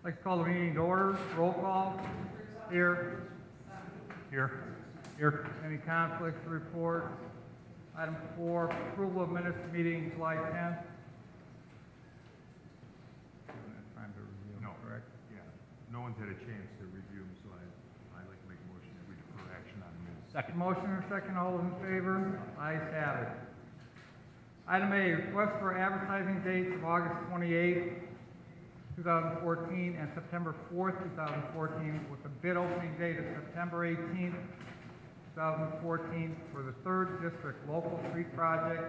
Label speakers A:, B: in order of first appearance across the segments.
A: like to call the meeting to order. Roll call. Here.
B: Here.
A: Here. Any conflicts to report? Item 4, approval of minutes of meeting July 10th. Time to review,
B: No.
A: correct?
B: Yeah. No one's had a chance to review them, so I'd like to make a motion that we defer action on the minutes.
A: Second. Motion and second. All those in favor? Ayes have it. Item A, request for advertising dates of August 28th, 2014 and September 4th, 2014, with the bid opening date of September 18th, 2014 for the 3rd District Local Street Project,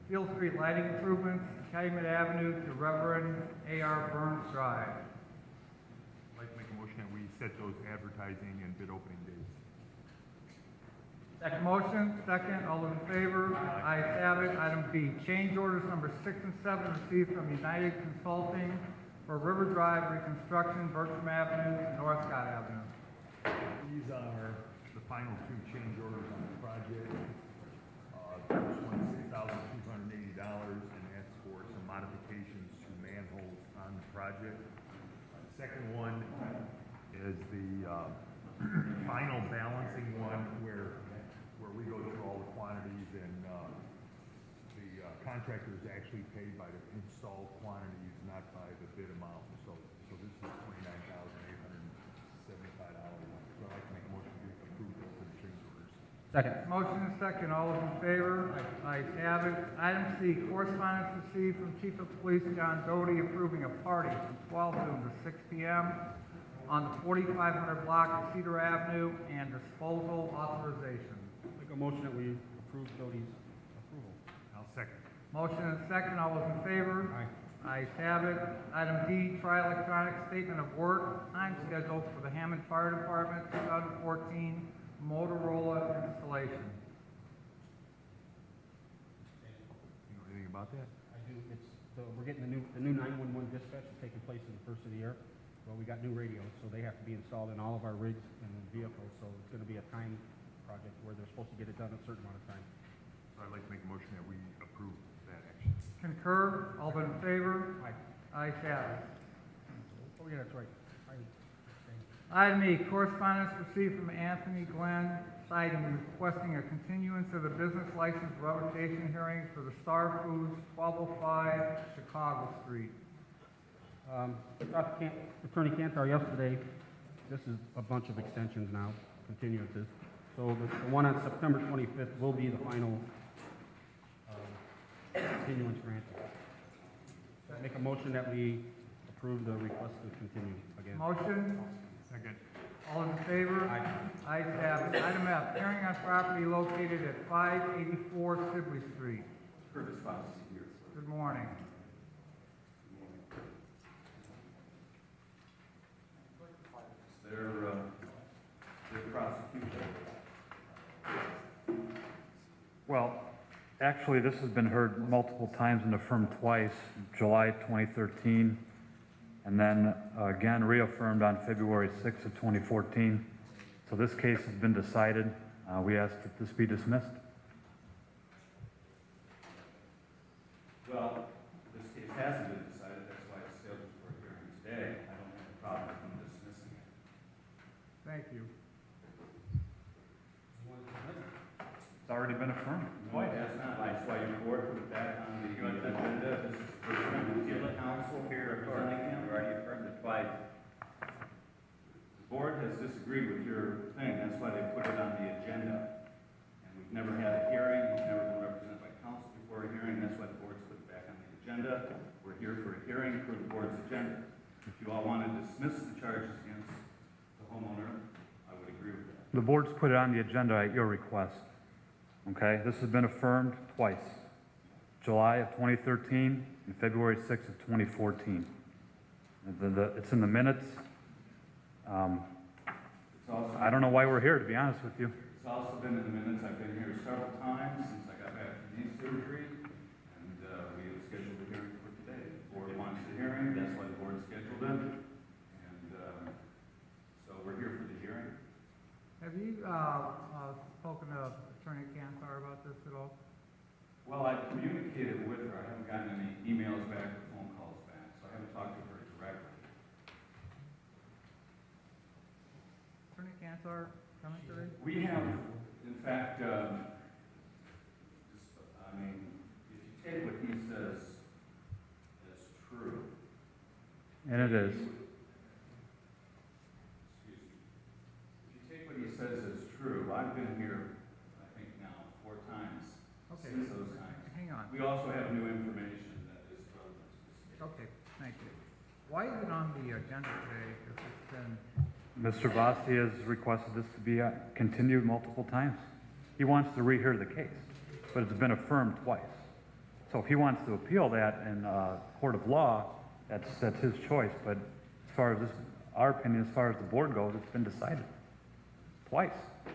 A: Field Street Lighting Improvements, Calumet Avenue to Reverend A.R. Burns Drive.
B: I'd like to make a motion that we set those advertising and bid opening dates.
A: Second motion, second, all those in favor? Ayes have it. Item B, change orders number 6 and 7 received from United Consulting for River Drive reconstruction, Bertram Avenue, and North Scott Avenue.
B: These are the final two change orders on the project. First one, $6,280, and that's for some modifications to manholes on the project. Second one is the final balancing one where we go through all the quantities and the contractor is actually paid by the installed quantities, not by the bid amount. So this is $29,875. So I'd like to make a motion to approve those change orders.
A: Second. Motion and second, all those in favor? Ayes have it. Item C, correspondence received from Chief of Police John Doty approving a party from 12 noon to 6 p.m. on the 4500 block of Cedar Avenue and disposal authorization.
C: Make a motion that we approve Doty's approval.
B: I'll second.
A: Motion and second, all those in favor?
C: Aye.
A: Ayes have it. Item D, try electronic statement of work, time schedule for the Hammond Fire Department 2014 Motorola installation.
B: You know anything about that?
C: I do, we're getting the new 911 dispatch is taking place in the first of the year. Well, we got new radios, so they have to be installed in all of our rigs and vehicles, so it's gonna be a time project where they're supposed to get it done in a certain amount of time.
B: So I'd like to make a motion that we approve that action.
A: Concur, all those in favor?
C: Aye.
A: Ayes have it.
C: Oh, yeah, that's right.
A: Item E, correspondence received from Anthony Glenn Siding requesting a continuance of the business license revocation hearing for the Star Foods 1205 Chicago Street.
C: Talked to Attorney Cantor yesterday. This is a bunch of extensions now, continuances. So the one on September 25th will be the final continuance granted. Make a motion that we approve the request to continue again.
A: Motion,
B: Second.
A: all in favor?
C: Aye.
A: Ayes have it. Item F, hearing on property located at 584 Sibley Street.
D: Curtis Fox is here.
A: Good morning.
D: Their prosecution.
E: Well, actually, this has been heard multiple times and affirmed twice, July 2013, and then again reaffirmed on February 6th of 2014. So this case has been decided. We ask that this be dismissed.
D: Well, this case hasn't been decided, that's why it's scheduled for a hearing today. I don't have a problem with them dismissing it.
A: Thank you.
E: It's already been affirmed.
D: No, that's not, that's why your board put it back on the agenda. This is the first time we see the council here representing him.
F: Already affirmed it twice.
D: The board has disagreed with your thing, that's why they put it on the agenda. And we've never had a hearing, he's never been represented by council before a hearing, that's why the board's put it back on the agenda. We're here for a hearing for the board's agenda. If you all want to dismiss the charges against the homeowner, I would agree with that.
E: The board's put it on the agenda at your request. Okay, this has been affirmed twice. July of 2013 and February 6th of 2014. It's in the minutes.
D: It's also,
E: I don't know why we're here, to be honest with you.
D: it's also been in the minutes, I've been here several times since I got back from knee surgery, and we have scheduled a hearing for today. The board wants the hearing, that's why the board scheduled it, and so we're here for the hearing.
A: Have you spoken to Attorney Cantor about this at all?
D: Well, I've communicated with her, I haven't gotten any emails back or phone calls back, so I haven't talked to her directly.
A: Cantor coming today?
D: We have, in fact, I mean, if you take what he says as true.
E: And it is.
D: Excuse me. If you take what he says as true, I've been here, I think now, 4 times
A: Okay.
D: since those times.
A: Hang on.
D: We also have new information that is relevant to this case.
A: Okay, thank you. Why is it on the agenda today if it's been,
E: Mr. Vasti has requested this to be continued multiple times. He wants to rehear the case, but it's been affirmed twice. So if he wants to appeal that in court of law, that's his choice. But as far as this, our opinion, as far as the board goes, it's been decided twice.
A: I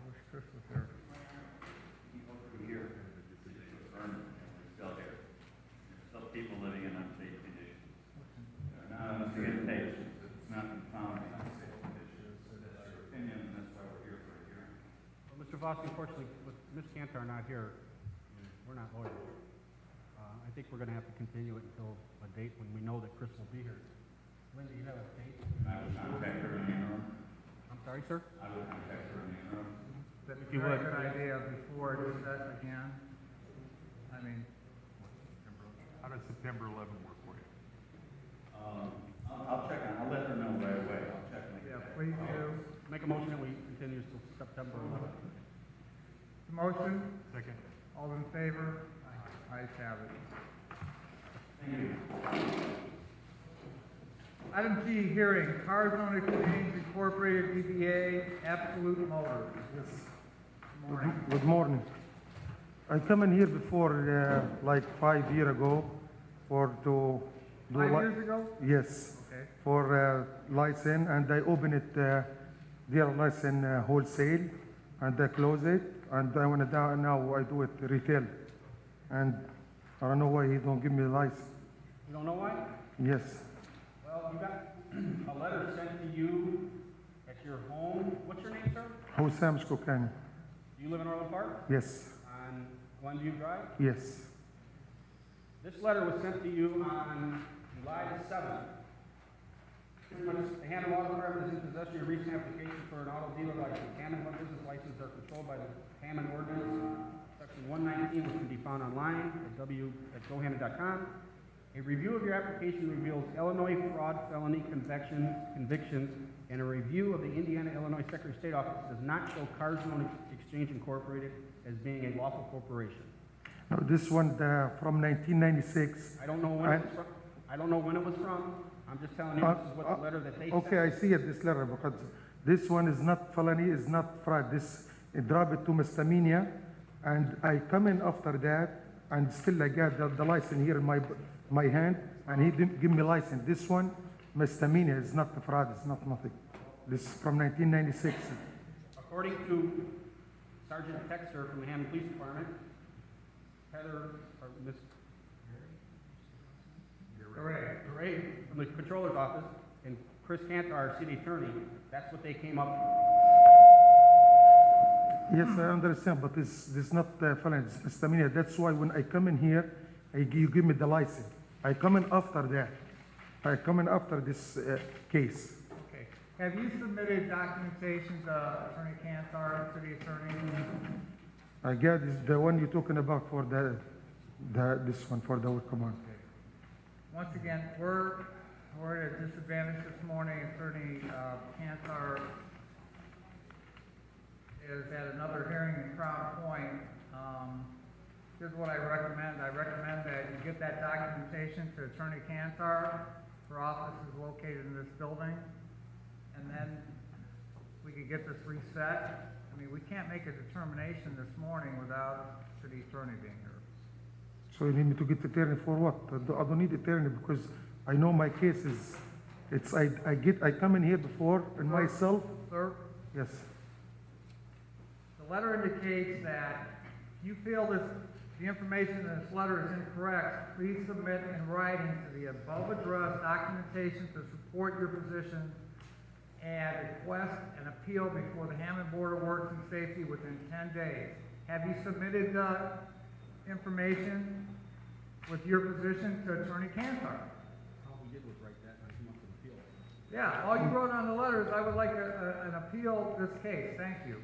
A: wish Chris was here.
D: Here, they confirmed it, and we're still here. There's still people living in unsafe conditions. They're not unsafe conditions, it's not been found in unsafe conditions. That's your opinion, and that's why we're here for a hearing.
C: Well, Mr. Voss, unfortunately, with Ms. Cantor not here, we're not lawyers. I think we're gonna have to continue it until a date when we know that Chris will be here. When do you have a date?
D: I would contact her in the interim.
C: I'm sorry, sir?
D: I would contact her in the interim.
A: That's a
C: If you
A: very
C: would.
A: good idea before it's set again. I mean,
B: How does September 11 work for you?
D: I'll check on, I'll let her know right away. I'll check and make
A: yeah,
D: it.
A: please do.
C: Make a motion that we continue till September 11th.
A: The motion,
B: Second.
A: all in favor? Ayes have it.
D: Thank you.
A: Item G, hearing, Cars on Exchange Incorporated DBA Absolute Motors.
F: Yes.
A: Good morning.
F: Good morning. I come in here before, like 5 years ago, for to do.
A: 5 years ago?
F: Yes,
A: Okay,
F: for license, and I open it, their license wholesale, and I close it, and I want to now I do it retail, and I don't know why he don't give me the license.
C: You don't know why?
F: Yes,
C: Well, you got a letter sent to you at your home. What's your name, sir?
F: Hosam Skokani.
C: Do you live in Orland Park?
F: Yes,
C: On Glenview Drive?
F: yes,
C: This letter was sent to you on July the 7th. Pretty much, the Hammond Auto Department is in possession of your recent application for an auto dealer license. Hammond Auto Business Licenses are controlled by the Hammond Ordinance, Section 119, which can be found online at gohammond.com. A review of your application reveals Illinois fraud felony convictions, and a review of the Indiana-Illinois Secretary of State Office does not show Cars Known Exchange Incorporated as being a lawful corporation.
F: now this one from 1996.
C: I don't know when it was from. I don't know when it was from. I'm just telling you, this is what the letter that they sent.
F: Okay, I see it, this letter, because this one is not felony, is not fraud, this, it drop it to misdemeanor, and I come in after that, and still I got the license here in my hand, and he didn't give me license. This one, misdemeanor, is not the fraud, it's not nothing. This is from 1996.
C: According to Sergeant Texter from the Hammond Police Department, Heather, or Miss
A: correct.
C: Gray from the Controller's Office, and Chris Cantor, our city attorney, that's what they came up with.
F: Yes, I understand, but this is not felony, it's misdemeanor. That's why when I come in here, you give me the license. I come in after that. I come in after this case.
A: Okay. Have you submitted documentation to Attorney Cantor, city attorney?
F: I got is the one you're talking about for this one, for the command.
A: Once again, we're at a disadvantage this morning. Attorney Cantor is at another hearing in Crown Point. Here's what I recommend. I recommend that you get that documentation to Attorney Cantor. Her office is located in this building. And then we could get this reset. I mean, we can't make a determination this morning without city attorney being here.
F: So you need me to get attorney for what? I don't need attorney because I know my case is, I come in here before and myself,
A: Sir?
F: yes.
A: The letter indicates that if you feel the information in this letter is incorrect, please submit in writing to the above addressed documentation to support your position and request an appeal before the Hammond Board of Works and Safety within 10 days. Have you submitted information with your position to Attorney Cantor?
C: All we did was write that and I came up with an appeal.
A: Yeah, all you wrote on the letter is, I would like an appeal this case, thank you.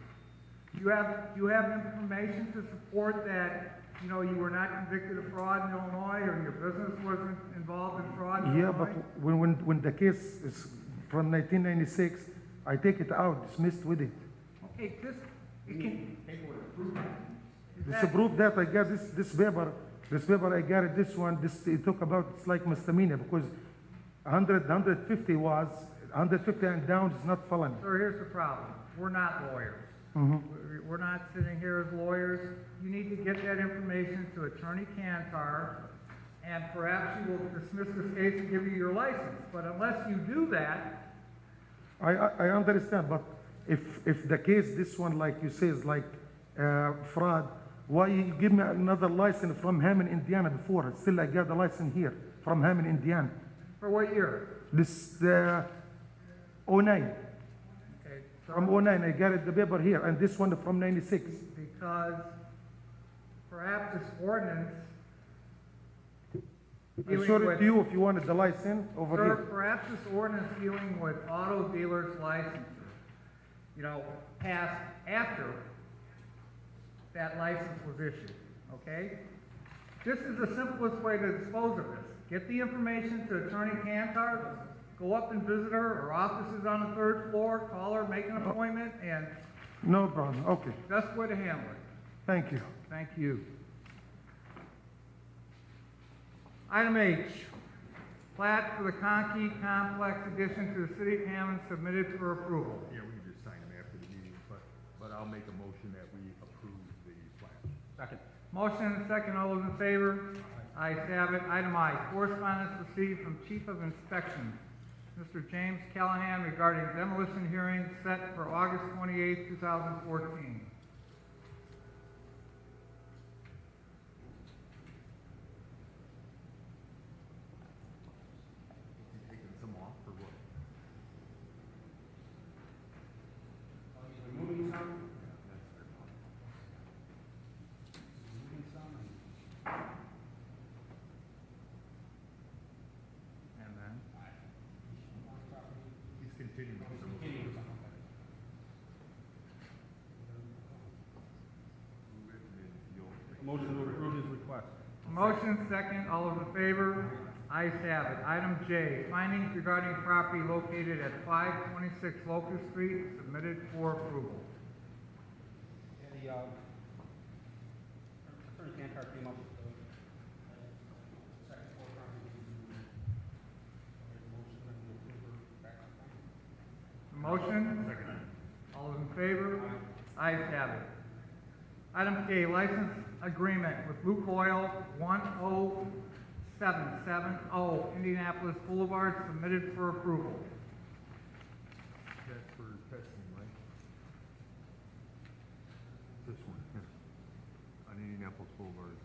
A: You have information to support that, you know, you were not convicted of fraud in Illinois, or your business wasn't involved in fraud in
F: Yeah, but
A: Illinois?
F: when the case is from 1996, I take it out, dismissed with it.
A: Okay, just, it can.
F: This proof that I got this paper I got it, this one, it talk about, it's like misdemeanor, because 150 and down is not felony.
A: Sir, here's the problem, we're not lawyers.
F: Mhm.
A: We're not sitting here as lawyers. You need to get that information to Attorney Cantar, and perhaps he will dismiss this case and give you your license. But unless you do that,
F: I understand, but if the case, this one, like you say, is like fraud, why you give me another license from Hammond, Indiana before? Still I got the license here from Hammond, Indiana.
A: for what year?
F: This, 09,
A: Okay,
F: from 09, I got it, the paper here, and this one from 96.
A: because perhaps this ordinance
F: I
A: dealing
F: showed it
A: with-
F: to you if you wanted the license over
A: Sir,
F: here.
A: perhaps this ordinance dealing with auto dealers' licenses, you know, passed after that license was issued, okay? This is the simplest way to dispose of this. Get the information to Attorney Cantar, go up and visit her, her office is on the 3rd floor, call her, make an appointment, and
F: No problem, okay,
A: best way to handle it.
F: thank you.
A: Thank you. Item H, plat for the Conkey Complex addition to the City of Hammond submitted for approval.
B: Yeah, we can just sign them after the meeting, but I'll make a motion that we approve the plan.
C: Second.
A: Motion and second, all those in favor? Ayes have it. Item I, correspondence received from Chief of Inspection, Mr. James Callahan, regarding demolition hearing set for August 28, 2014.
B: You taking some off or what?
C: Removing some,
B: That's their fault.
C: removing some,
A: And then,
B: He's continuing some. Move it and then you'll.
C: Motion to approve his request.
A: motion second, all those in favor? Ayes have it. Item J, findings regarding property located at 526 Locust Street, submitted for approval.
C: Yeah, Attorney Cantar came up with the second floor property. Motion that we approve her back on time.
A: Motion?
B: Second.
A: All those in favor? Ayes have it. Item K, license agreement with Luke Oil, 10770 Indianapolis Boulevard, submitted for approval.
B: That's for testing, right? This one, yeah. On Indianapolis Boulevard.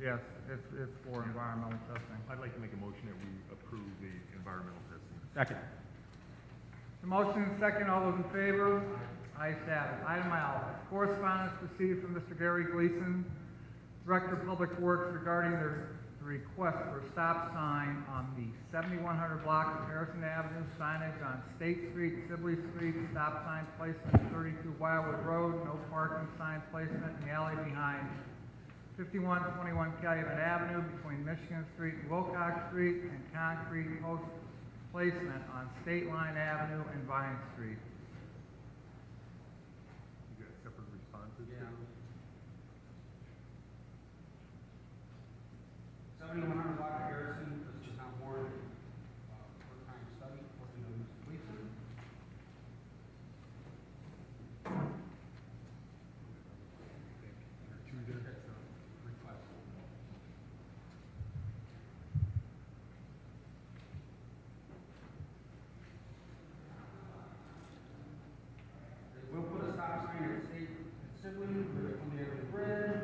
A: Yes, it's for environmental testing.
B: I'd like to make a motion that we approve the environmental testing.
C: Second.
A: The motion is second, all those in favor? Ayes have it. Item L, correspondence received from Mr. Gary Gleason, Director of Public Works, regarding the request for a stop sign on the 7100 block of Harrison Avenue, signage on State Street, Sibley Street, stop sign placement 32 Wildwood Road, no parking sign placement in the alley behind 5121 Calumet Avenue between Michigan Street and Wilcox Street, and concrete post placement on State Line Avenue and Vine Street.
B: You got separate responses to
C: Yeah.
B: those?
C: 7100 block of Harrison, this is not warranted, first-time study, working on Mr. Gleason.
B: Two there?
C: That's a request. We'll put a stop sign at State, at Sibley, where they come to the bridge.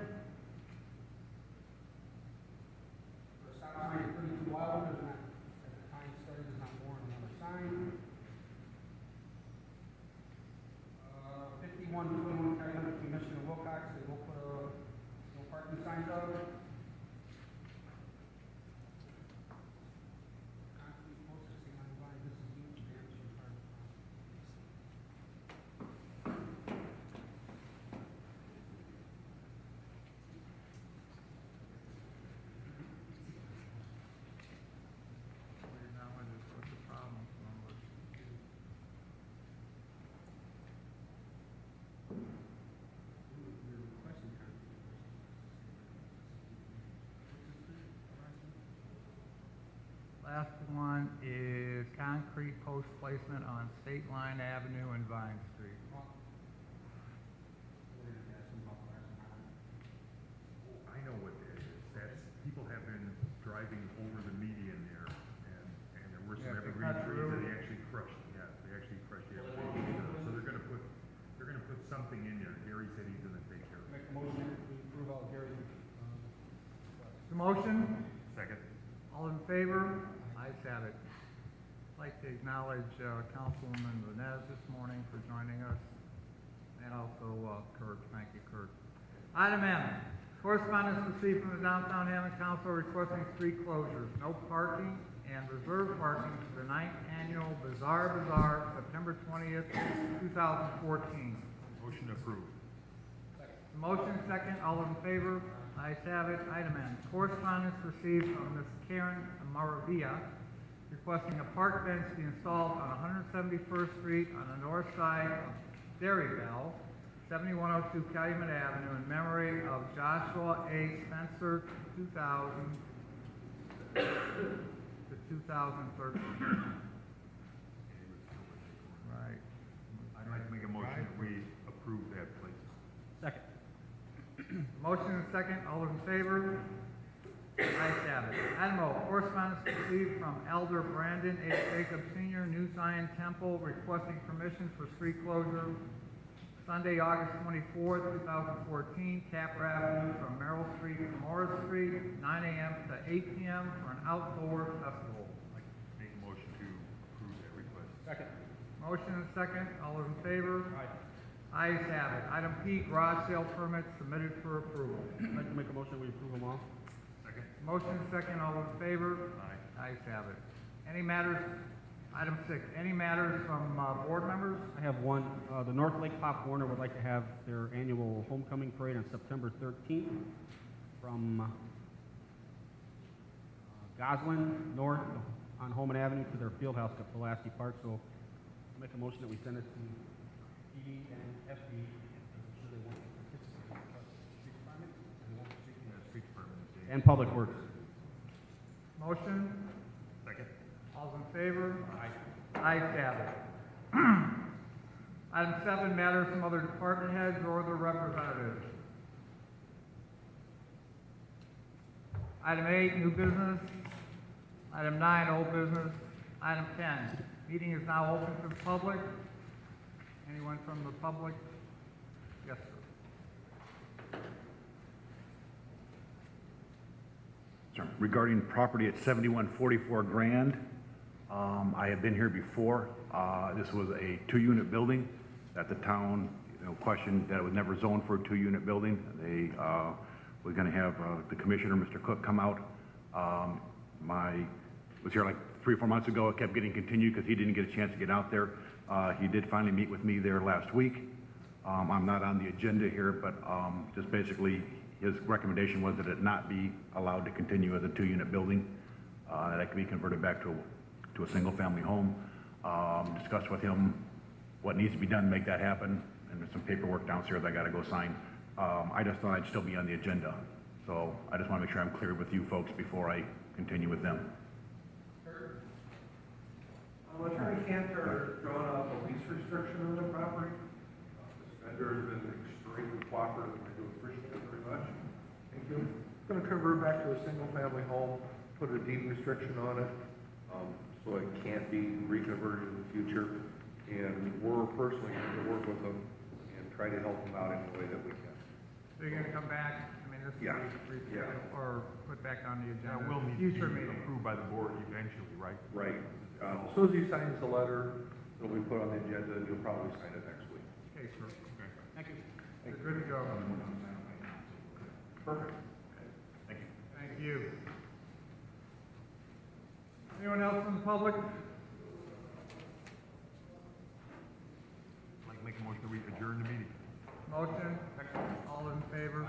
C: Put a stop sign at 32
A: Last one is concrete post placement on State Line Avenue and Vine Street.
B: I know what that is. That's, people have been driving over the median there, and there were some
A: Yeah, they
B: evergreen
A: cut
B: trees
A: through.
B: that they actually crushed, yeah, they actually crushed the evergreen trees. So they're gonna put something in there. Gary said he's gonna take care of it.
C: Make a motion to approve all Gary's,
A: The motion,
B: Second?
A: all in favor? Ayes have it. I'd like to acknowledge Councilwoman Vines this morning for joining us, and also Kurt. Thank you, Kurt. Item M, correspondence received from the Downtown Hammond Council requesting street closures, no parking, and reserved parking for the 9th Annual Bazaar, September 20th, 2014.
B: Motion approved.
A: Motion second, all in favor? Ayes have it. Item N, correspondence received from Ms. Karen Maravilla requesting a park bench be installed on 171st Street on the north side of Dairy Bell, 7102 Calumet Avenue in memory of Joshua A. Spencer, 2000 to 2013. Right.
B: I'd like to make a motion that we approve that placement.
C: second.
A: Motion and second, all in favor? Ayes have it. Item O, correspondence received from Elder Brandon A. Jacob Sr., New Zion Temple, requesting permission for street closure Sunday, August 24th, 2014, Capra Avenue from Merrill Street to Morris Street, 9 a.m. to 8 p.m. for an outdoor festival.
B: I'd like to make a motion to approve that request.
C: Second.
A: Motion and second, all those in favor? Ayes have it. Item P, garage sale permits submitted for approval.
C: I'd like to make a motion we approve them all.
B: Second?
A: Motion and second, all in favor?
B: Aye.
A: Ayes have it. Any matters, item 6, any matters from board members?
C: I have one, the North Lake Pop Warner would like to have their annual homecoming parade on September 13th from Goslin North on Holman Avenue to their field house at Pulaski Park. So I'll make a motion that we send it to PD and FD. I'm sure they want to participate. Street department? They want to participate.
B: Yeah, street department is the.
C: And Public Works.
A: Motion,
B: Second?
A: all's in favor? Ayes have it. Item 7, matters from other department heads or their representatives. Item 8, new business. Item 9, old business. Item 10, meeting is now open to the public. Anyone from the public? Yes, sir.
G: Sir, regarding property at 7144 Grand, I have been here before. This was a 2-unit building that the town, questioned that it was never zoned for a 2-unit building. They were going to have the commissioner, Mr. Cook, come out. Was here like 3 or 4 months ago. It kept getting continued because he didn't get a chance to get out there. He did finally meet with me there last week. I'm not on the agenda here, but just basically his recommendation was that it not be allowed to continue as a 2-unit building, that it could be converted back to a single-family home. Discussed with him what needs to be done to make that happen, and there's some paperwork downstairs I got to go sign. I just thought I'd still be on the agenda, so I just want to make sure I'm clear with you folks before I continue with them.
H: Attorney Cantor has drawn up a lease restriction on the property. This vendor has been extremely cooperative, I do appreciate it very much. Thank you. Going to convert back to a single-family home, put a deed restriction on it, so it can't be reconverted in the future. And we're personally going to work with them and try to help them out in the way that we can.
A: So you're gonna come back, I mean, this
H: Yeah,
A: will be,
H: yeah.
A: or put back on the
B: That
A: agenda,
B: will need to
A: future
B: be
A: meeting.
B: approved by the board eventually, right?
H: Right. As soon as he signs the letter, it'll be put on the agenda, and you'll probably sign it next week.
A: Okay, sir.
C: Thank you.
A: You're good to go.
H: Perfect.
B: Thank you.
A: Thank you. Anyone else from the public?
B: I'd like to make a motion that we adjourn the meeting.
A: Motion? All in favor?